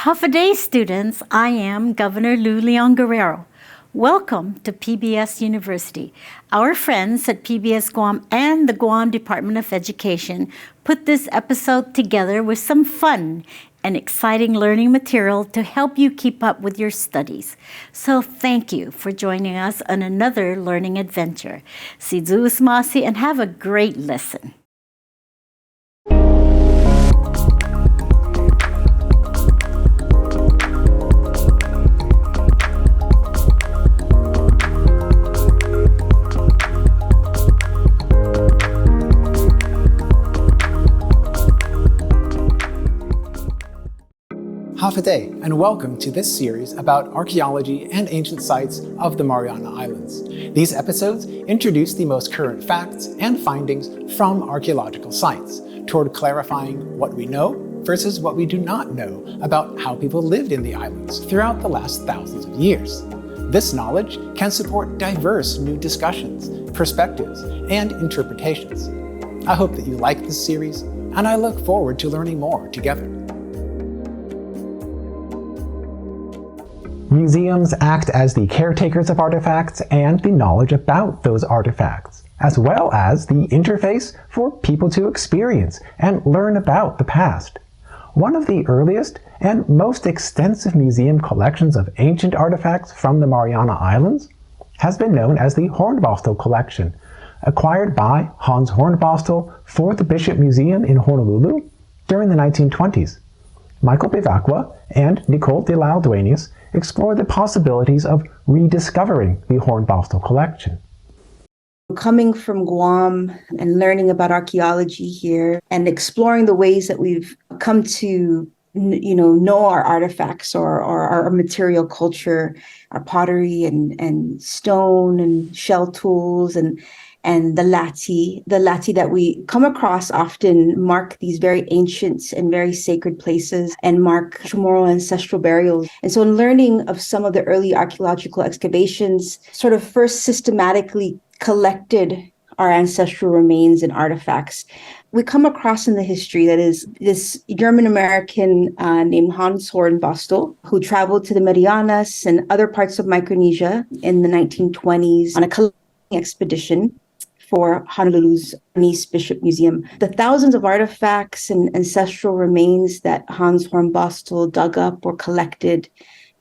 Håfa Day students, I am Governor Lou Leon Guerrero. Welcome to PBS University. Our friends at PBS Guam and the Guam Department of Education put this episode together with some fun and exciting learning material to help you keep up with your studies. So thank you for joining us on another learning adventure. Sidzu Usmasi and have a great lesson. Håfa Day, and welcome to this series about archaeology and ancient sites of the Mariana Islands. These episodes introduce the most current facts and findings from archaeological sites toward clarifying what we know versus what we do not know about how people lived in the islands throughout the last thousands of years. This knowledge can support diverse new discussions, perspectives, and interpretations. I hope that you like this series, and I look forward to learning more together. Museums act as the caretakers of artifacts and the knowledge about those artifacts, as well as the interface for people to experience and learn about the past. One of the earliest and most extensive museum collections of ancient artifacts from the Mariana Islands has been known as the Hornbostel Collection, acquired by Hans Hornbostel for the Bishop Museum in Honolulu during the 1920s. Michael Bevacqua and Nicole Dueñas explore the possibilities of rediscovering the Hornbostel collection. Coming from Guam and learning about archaeology here and exploring the ways that we've come to know our artifacts or our material culture, our pottery and stone and shell tools and the lati that we come across often mark these very ancient and very sacred places and mark Chamorro ancestral burials. And so in learning of some of the early archaeological excavations, sort of first systematically collected our ancestral remains and artifacts, we come across in the history that is this German-American named Hans Hornbostel, who traveled to the Marianas and other parts of Micronesia in the 1920s on a collecting expedition for Honolulu's Nice Bishop Museum. The thousands of artifacts and ancestral remains that Hans Hornbostel dug up or collected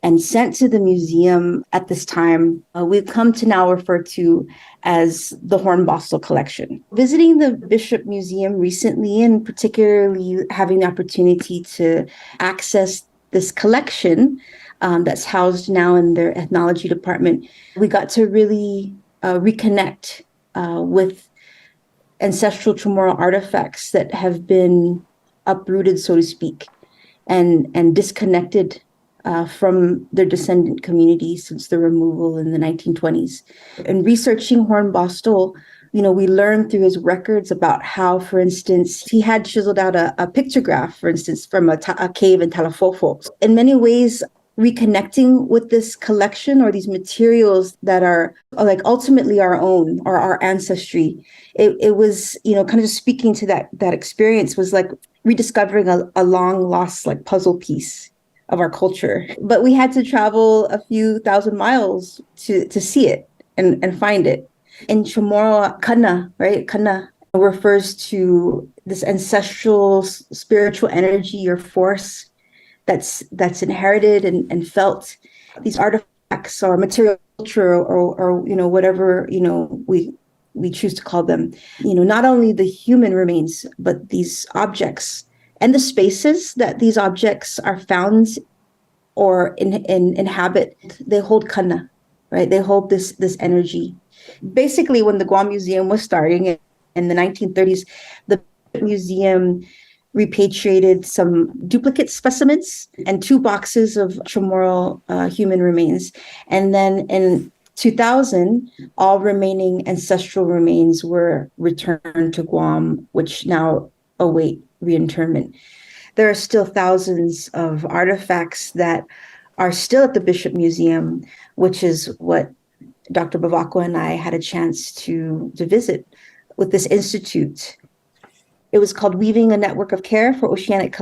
and sent to the museum at this time, we've come to now refer to as the Hornbostel Collection. Visiting the Bishop Museum recently, and particularly having the opportunity to access this collection that's housed now in their ethnology department, we got to really reconnect with ancestral Chamorro artifacts that have been uprooted, so to speak, and disconnected from their descendant community since the removal in the 1920s. In researching Hornbostel, we learned through his records about how, for instance, he had chiseled out a pictograph, for instance, from a cave in Talafofo. In many ways, reconnecting with this collection or these materials that are like ultimately our own or our ancestry, it was, kind of speaking to that experience was like rediscovering a long lost like puzzle piece of our culture. But we had to travel a few thousand miles to see it and find it. In Chamorro, kana, right? Kana refers to this ancestral spiritual energy or force that's inherited and felt. These artifacts or material culture or whatever we choose to call them, not only the human remains, but these objects and the spaces that these objects are found or inhabit, they hold kana, right? They hold this energy. Basically, when the Guam Museum was starting in the 1930s, the museum repatriated some duplicate specimens and 2 boxes of Chamorro human remains. And then in 2000, all remaining ancestral remains were returned to Guam, which now await reinterment. There are still thousands of artifacts that are still at the Bishop Museum, which is what Dr. Bevacqua and I had a chance to visit with this institute. It was called Weaving a Network of Care for Oceanic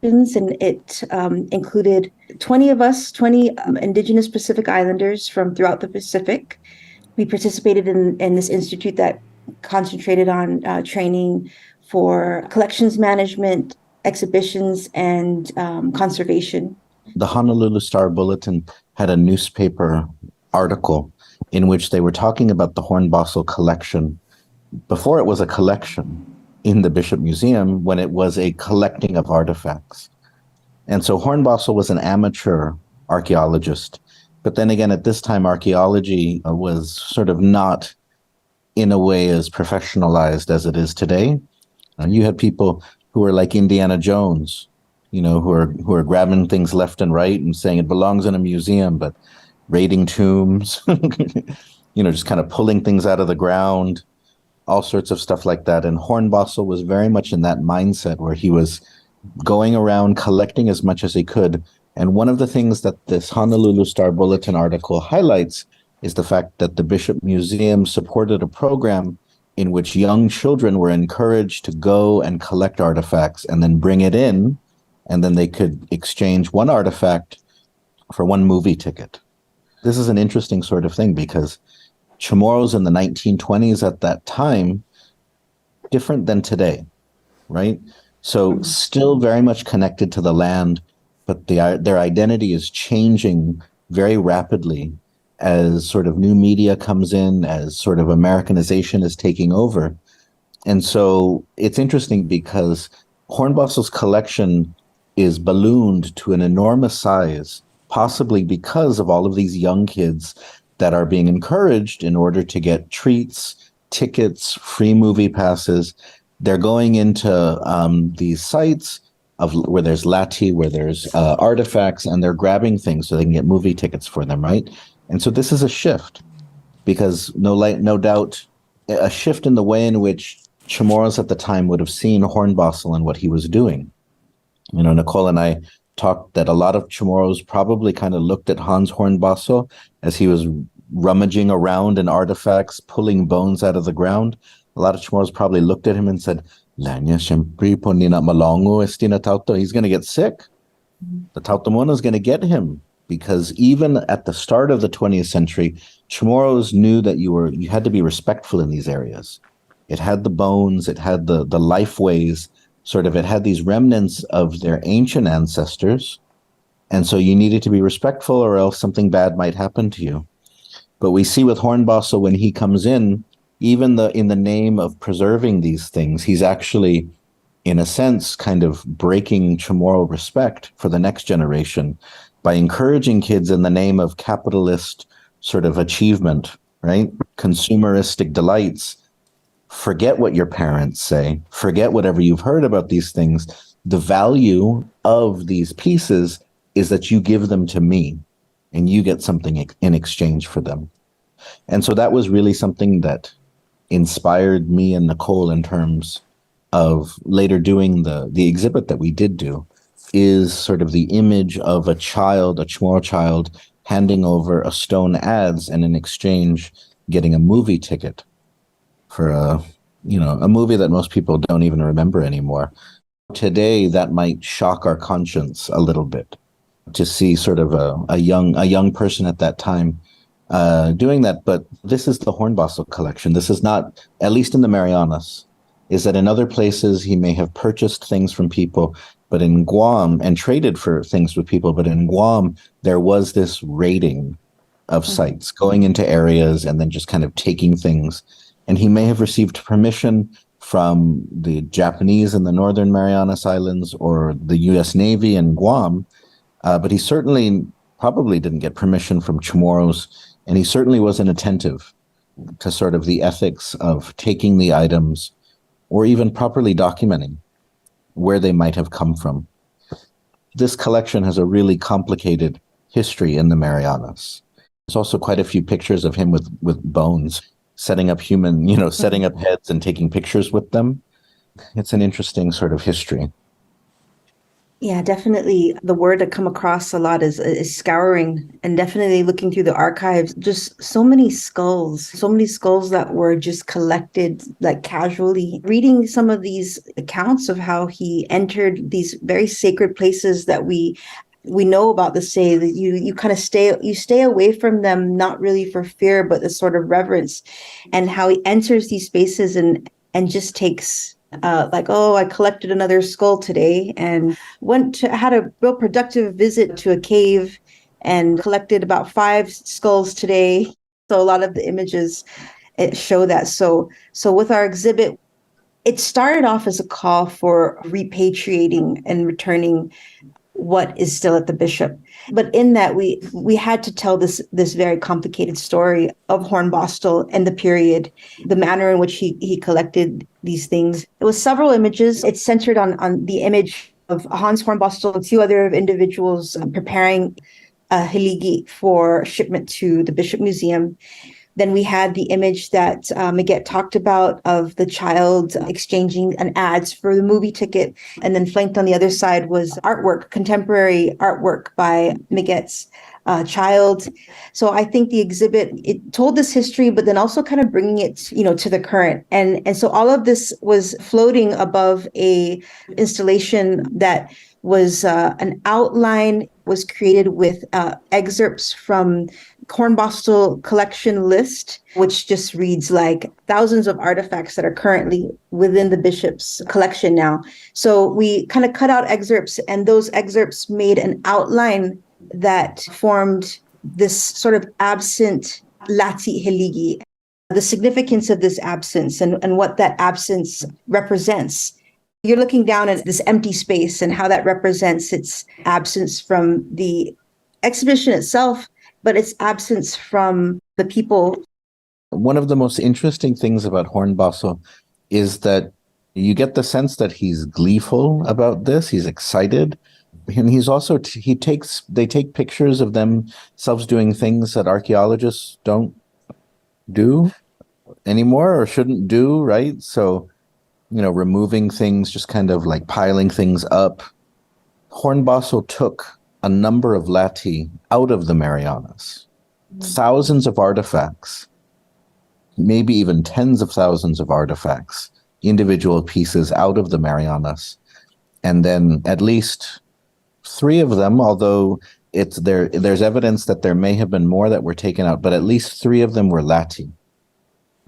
and it included 20 of us, 20 indigenous Pacific Islanders from throughout the Pacific. We participated in this institute that concentrated on training for collections management, exhibitions, and conservation. The Honolulu Star Bulletin had a newspaper article in which they were talking about the Hornbostel collection before it was a collection in the Bishop Museum, when it was a collecting of artifacts. And so Hornbostel was an amateur archaeologist. But then again, at this time, archaeology was sort of not in a way as professionalized as it is today. You had people who were like Indiana Jones, who are grabbing things left and right and saying it belongs in a museum, but raiding tombs, just kind of pulling things out of the ground, all sorts of stuff like that. And Hornbostel was very much in that mindset where he was going around collecting as much as he could. And one of the things that this Honolulu Star Bulletin article highlights is the fact that the Bishop Museum supported a program in which young children were encouraged to go and collect artifacts and then bring it in, and then they could exchange one artifact for one movie ticket. This is an interesting sort of thing because Chamorros in the 1920s at that time, different than today, right? So still very much connected to the land, but their identity is changing very rapidly as sort of new media comes in, as sort of Americanization is taking over. And so it's interesting because Hornbostel's collection is ballooned to an enormous size, possibly because of all of these young kids that are being encouraged in order to get treats, tickets, free movie passes. They're going into these sites where there's lati, where there's artifacts, and they're grabbing things so they can get movie tickets for them, right? And so this is a shift, because no doubt, a shift in the way in which Chamorros at the time would have seen Hornbostel and what he was doing. Nicole and I talked that a lot of Chamorros probably kind of looked at Hans Hornbostel as he was rummaging around in artifacts, pulling bones out of the ground. A lot of Chamorros probably looked at him and said, Lanya, syempre po ni na malongo estina tauto. He's going to get sick. The Tautomona is going to get him. Because even at the start of the 20th century, Chamorros knew that you had to be respectful in these areas. It had the bones, it had the life ways, it had these remnants of their ancient ancestors. And so you needed to be respectful or else something bad might happen to you. But we see with Hornbostel, when he comes in, even in the name of preserving these things, he's actually, in a sense, kind of breaking Chamorro respect for the next generation by encouraging kids in the name of capitalist sort of achievement, right? Consumeristic delights. Forget what your parents say. Forget whatever you've heard about these things. The value of these pieces is that you give them to me and you get something in exchange for them. And so that was really something that inspired me and Nicole in terms of later doing the exhibit that we did do, is sort of the image of a Chamorro child, handing over a stone adze and in exchange getting a movie ticket for a movie that most people don't even remember anymore. Today, that might shock our conscience a little bit to see sort of a young person at that time doing that. But this is the Hornbostel collection. This is not, at least in the Marianas, is that in other places he may have purchased things from people, but in Guam, and traded for things with people, but in Guam, there was this raiding of sites, going into areas and then just kind of taking things. And he may have received permission from the Japanese in the Northern Marianas Islands or the US Navy in Guam, but he certainly probably didn't get permission from Chamorros, and he certainly wasn't attentive to sort of the ethics of taking the items or even properly documenting where they might have come from. This collection has a really complicated history in the Marianas. There's also quite a few pictures of him with bones, setting up setting up heads and taking pictures with them. It's an interesting sort of history. Yeah, definitely. The word that come across a lot is scouring, and definitely looking through the archives. Just so many skulls that were just collected like casually. Reading some of these accounts of how he entered these very sacred places that we know about, the say that you kind of stay away from them, not really for fear, but the sort of reverence, and how he enters these spaces and just takes like, oh, I collected another skull today, and had a real productive visit to a cave and collected about 5 skulls today. So a lot of the images show that. So with our exhibit, it started off as a call for repatriating and returning what is still at the bishop. But in that, we had to tell this very complicated story of Hornbostel and the period, the manner in which he collected these things. It was several images. It's centered on the image of Hans Hornbostel and 2 other individuals preparing a hiligi for shipment to the Bishop Museum. Then we had the image that Miget talked about of the child exchanging an ads for the movie ticket. And then flanked on the other side was artwork, contemporary artwork by Miget's child. So I think the exhibit, it told this history, but then also kind of bringing it, to the current. And so all of this was floating above a installation that was an outline, was created with excerpts from Hornbostel collection list, which just reads like thousands of artifacts that are currently within the bishop's collection now. So we kind of cut out excerpts, and those excerpts made an outline that formed this sort of absent Lati Heligi, the significance of this absence and what that absence represents. You're looking down at this empty space and how that represents its absence from the exhibition itself, but its absence from the people. One of the most interesting things about Hornbostel is that you get the sense that he's gleeful about this. He's excited. And he's also, they take pictures of themselves doing things that archaeologists don't do anymore or shouldn't do, right? So, removing things, just kind of like piling things up. Hornbostel took a number of Lati out of the Marianas, thousands of artifacts, maybe even tens of thousands of artifacts, individual pieces out of the Marianas. And then at least 3 of them, although there's evidence that there may have been more that were taken out, but at least 3 of them were Lati.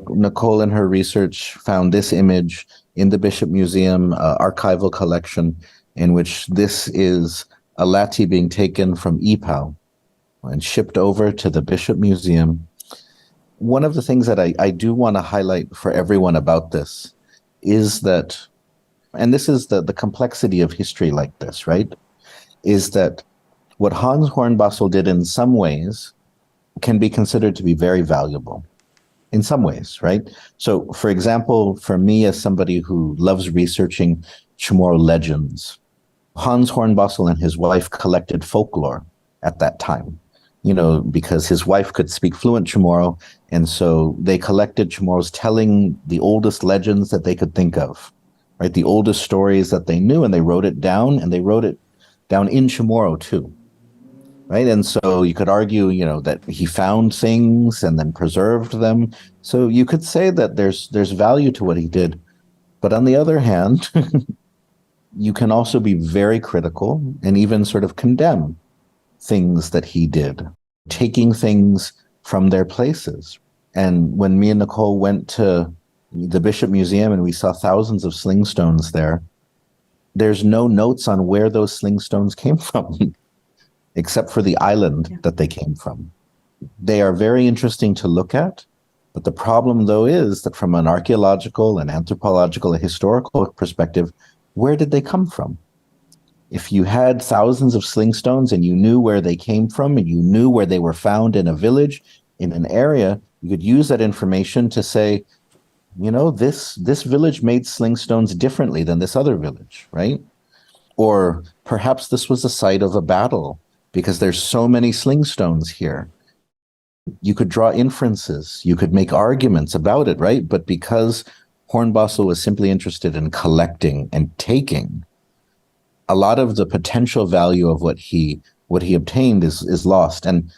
Nicole in her research found this image in the Bishop Museum archival collection, in which this is a Lati being taken from Epal and shipped over to the Bishop Museum. One of the things that I do want to highlight for everyone about this is that, and this is the complexity of history like this, right? Is that what Hans Hornbostel did in some ways can be considered to be very valuable. In some ways, right? So, for example, for me as somebody who loves researching Chamorro legends, Hans Hornbostel and his wife collected folklore at that time, because his wife could speak fluent Chamorro, and so they collected Chamorros telling the oldest legends that they could think of, right? The oldest stories that they knew, and they wrote it down, and they wrote it down in Chamorro too. Right. And so you could argue, that he found things and then preserved them. So you could say that there's value to what he did. But on the other hand, you can also be very critical and even sort of condemn things that he did, taking things from their places. And when me and Nicole went to the Bishop Museum and we saw thousands of sling stones there's no notes on where those sling stones came from. Except for the island that they came from. They are very interesting to look at, but the problem, though, is that from an archaeological and anthropological, historical perspective, where did they come from? If you had thousands of sling stones and you knew where they came from and you knew where they were found in a village, in an area, you could use that information to say, this village made sling stones differently than this other village, right? Or perhaps this was the site of a battle, because there's so many sling stones here. You could draw inferences, you could make arguments about it, right? But because Hornbostel was simply interested in collecting and taking, a lot of the potential value of what he obtained is lost. And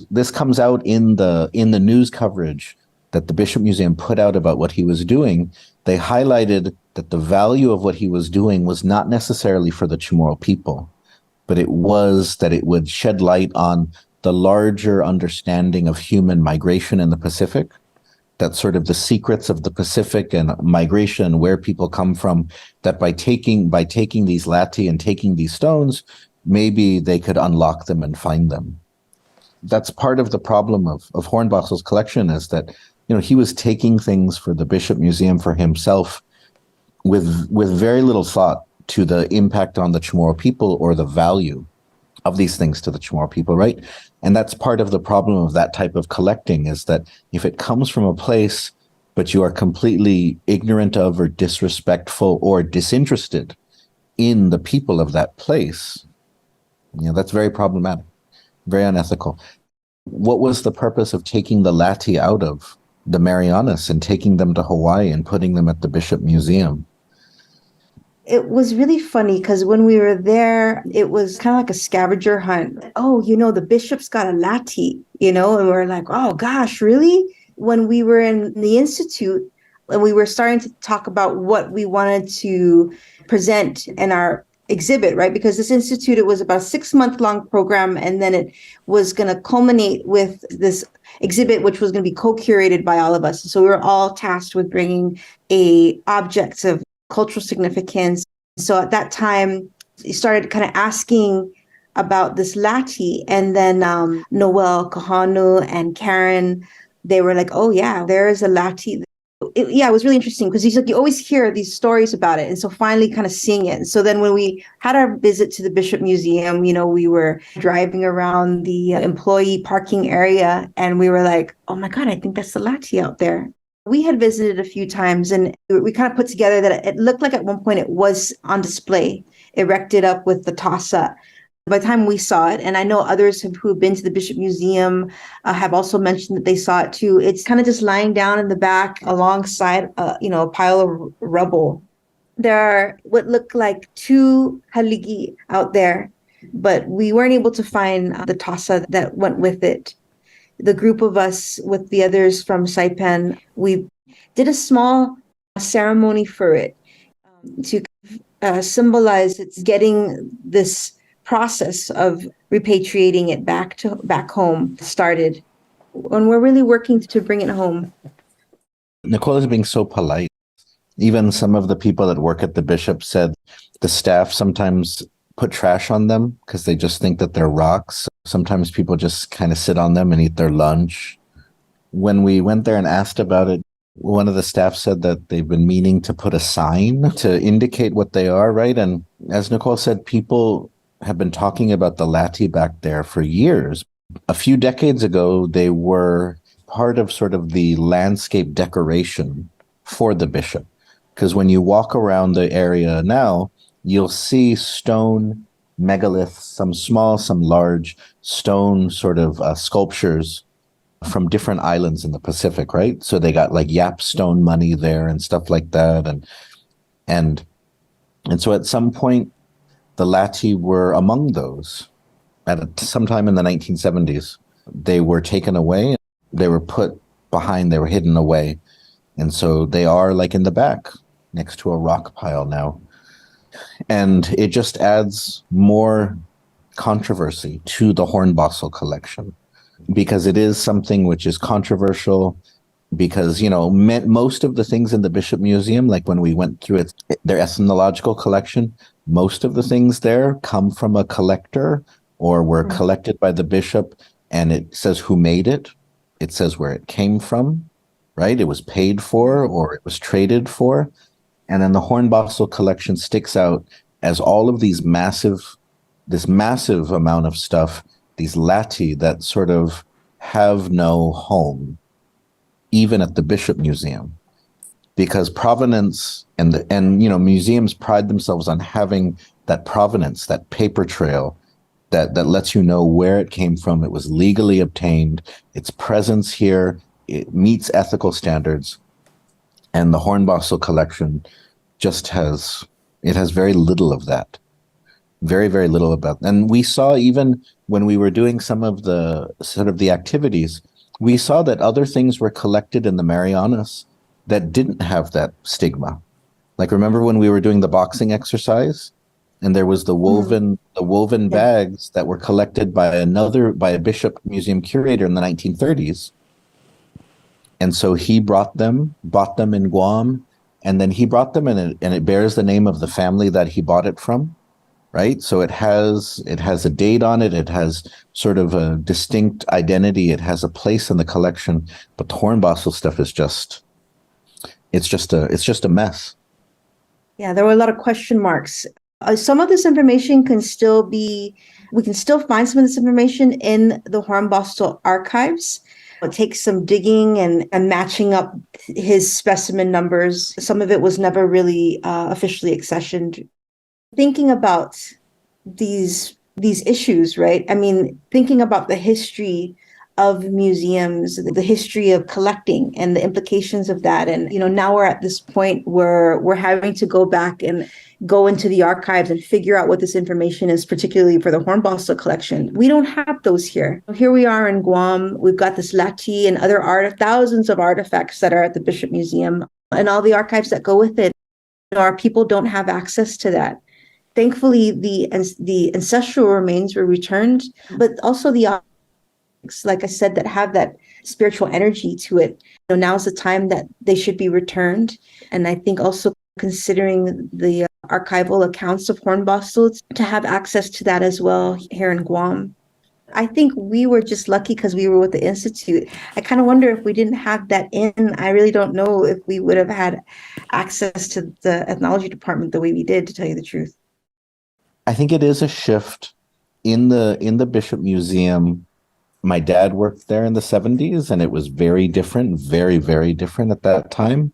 this comes out in the news coverage that the Bishop Museum put out about what he was doing. They highlighted that the value of what he was doing was not necessarily for the Chamorro people, but it was that it would shed light on the larger understanding of human migration in the Pacific, that sort of the secrets of the Pacific and migration, where people come from, that by taking these lati and taking these stones, maybe they could unlock them and find them. That's part of the problem of Hornbossel's collection, is that, you know, he was taking things for the Bishop Museum for himself with very little thought to the impact on the Chamorro people or the value of these things to the Chamorro people, right? And that's part of the problem of that type of collecting, is that if it comes from a place, but you are completely ignorant of or disrespectful or disinterested in the people of that place, you know, that's very problematic, very unethical. What was the purpose of taking the lati out of the Marianas and taking them to Hawaii and putting them at the Bishop Museum? It was really funny because when we were there, it was kind of like a scavenger hunt. Oh, you know, the bishop's got a lati, you know, and we're like, oh gosh, really? When we were in the Institute and we were starting to talk about what we wanted to present in our exhibit, right? Because this Institute, it was about a 6-month-long program, and then it was going to culminate with this exhibit, which was going to be co-curated by all of us. So we were all tasked with bringing objects of cultural significance. So at that time, he started kind of asking about this lati, and then Noel, Kahanu, and Karen, they were like, oh yeah, there is a lati. It was really interesting because he's like, you always hear these stories about it. And so finally kind of seeing it. And so then when we had our visit to the Bishop Museum, you know, we were driving around the employee parking area, and we were like, oh my God, I think that's the lati out there. We had visited a few times, and we kind of put together that it looked like at one point it was on display, erected up with the tasa. By the time we saw it, and I know others who have been to the Bishop Museum have also mentioned that they saw it too, it's kind of just lying down in the back alongside, a pile of rubble. There are what look like 2 haligi out there, but we weren't able to find the tasa that went with it. The group of us with the others from Saipan, we did a small ceremony for it to symbolize it's getting this process of repatriating it back home started. And we're really working to bring it home. Nicole is being so polite. Even some of the people that work at the Bishop said the staff sometimes put trash on them because they just think that they're rocks. Sometimes people just kind of sit on them and eat their lunch. When we went there and asked about it, one of the staff said that they've been meaning to put a sign to indicate what they are, right? And as Nicole said, people have been talking about the lati back there for years. A few decades ago, they were part of sort of the landscape decoration for the Bishop. Because when you walk around the area now, you'll see stone megaliths, some small, some large stone sort of sculptures from different islands in the Pacific, right? So they got like Yap stone money there and stuff like that. And so at some point, the lati were among those. At sometime in the 1970s, they were taken away. They were put behind, they were hidden away. And so they are like in the back next to a rock pile now. And it just adds more controversy to the Hornbossel collection, because it is something which is controversial, because, you know, most of the things in the Bishop Museum, like when we went through their ethnological collection, most of the things there come from a collector or were collected by the bishop, and it says who made it. It says where it came from, right? It was paid for or it was traded for. And then the Hornbossel collection sticks out as all of this massive amount of stuff, these lati that sort of have no home, even at the Bishop Museum, because provenance and museums pride themselves on having that provenance, that paper trail that lets you know where it came from. It was legally obtained. Its presence here, it meets ethical standards. And the Hornbossel collection just has very little of that. very, very little about. And we saw, even when we were doing some of the sort of the activities, we saw that other things were collected in the Marianas that didn't have that stigma. Like, remember when we were doing the boxing exercise, and there was the woven bags that were collected by a Bishop Museum curator in the 1930s. And so he bought them in Guam, and then he brought them and it bears the name of the family that he bought it from, right? So it has a date on it. It has sort of a distinct identity. It has a place in the collection. But the hornbostel stuff is just a mess. Yeah, there were a lot of question marks. Some of this information we can still find some of this information in the Hornbostel archives. It takes some digging and matching up his specimen numbers. Some of it was never really officially accessioned. Thinking about these issues, right? I mean, thinking about the history of museums, the history of collecting and the implications of that. And, now we're at this point where we're having to go back and go into the archives and figure out what this information is, particularly for the Hornbostel collection. We don't have those here. Here we are in Guam. We've got this latte and other thousands of artifacts that are at the Bishop Museum and all the archives that go with it. Our people don't have access to that. Thankfully, the ancestral remains were returned, but also the objects, like I said, that have that spiritual energy to it. Now is the time that they should be returned. And I think also considering the archival accounts of hornbostels, to have access to that as well here in Guam. I think we were just lucky because we were with the Institute. I kind of wonder if we didn't have that in, I really don't know if we would have had access to the ethnology department the way we did, to tell you the truth. I think it is a shift in the Bishop Museum. My dad worked there in the 70s, and it was very different, very, very different at that time.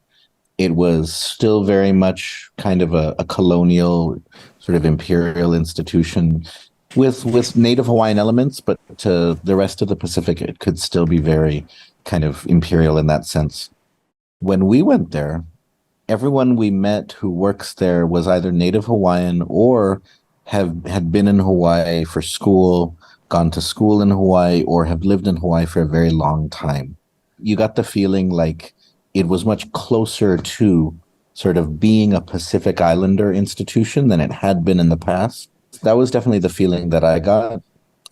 It was still very much kind of a colonial, sort of imperial institution with Native Hawaiian elements, but to the rest of the Pacific, it could still be very kind of imperial in that sense. When we went there, everyone we met who works there was either Native Hawaiian or had been in Hawaii for school, gone to school in Hawaii, or have lived in Hawaii for a very long time. You got the feeling like it was much closer to sort of being a Pacific Islander institution than it had been in the past. That was definitely the feeling that I got.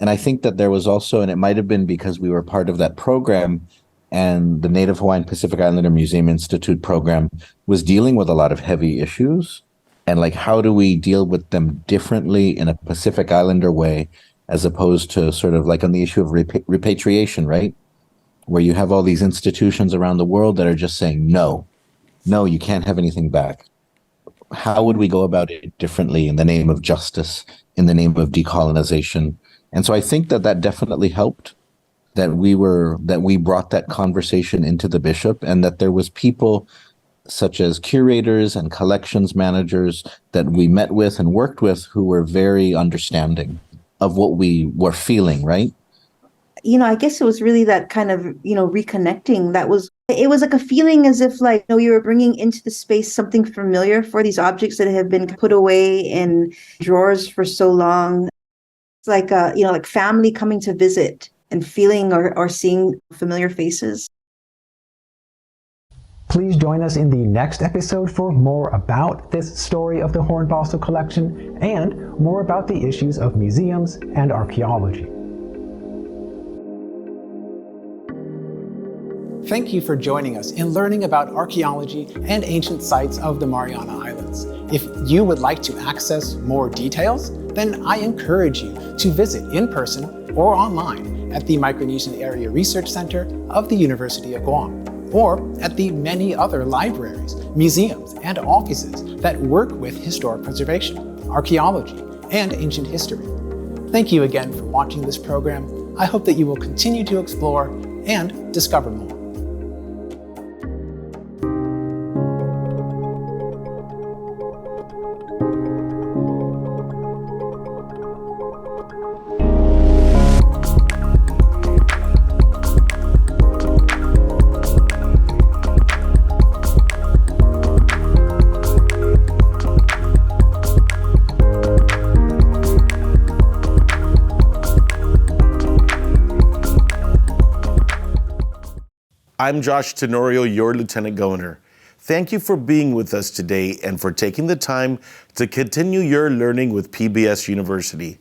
And I think that there was also, and it might have been because we were part of that program, and the Native Hawaiian Pacific Islander Museum Institute program was dealing with a lot of heavy issues. And like, how do we deal with them differently in a Pacific Islander way, as opposed to sort of like on the issue of repatriation, right? Where you have all these institutions around the world that are just saying, no, you can't have anything back. How would we go about it differently in the name of justice, in the name of decolonization? And so I think that definitely helped, that we brought that conversation into the Bishop, and that there was people such as curators and collections managers that we met with and worked with who were very understanding of what we were feeling, right? I guess it was really that kind of, reconnecting. It was like a feeling as if like, you were bringing into the space something familiar for these objects that have been put away in drawers for so long. It's like, like family coming to visit and feeling or seeing familiar faces. Please join us in the next episode for more about this story of the Hornbostel collection and more about the issues of museums and archaeology. Thank you for joining us in learning about archaeology and ancient sites of the Mariana Islands. If you would like to access more details, then I encourage you to visit in person or online at the Micronesian Area Research Center of the University of Guam, or at the many other libraries, museums, and offices that work with historic preservation, archaeology, and ancient history. Thank you again for watching this program. I hope that you will continue to explore and discover more. I'm Josh Tenorio, your Lieutenant Governor. Thank you for being with us today and for taking the time to continue your learning with PBS University.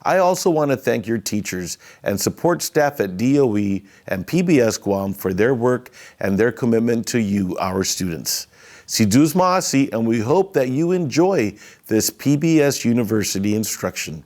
I also want to thank your teachers and support staff at DOE and PBS Guam for their work and their commitment to you, our students. Si Dus Ma'asi, and we hope that you enjoy this PBS University instruction.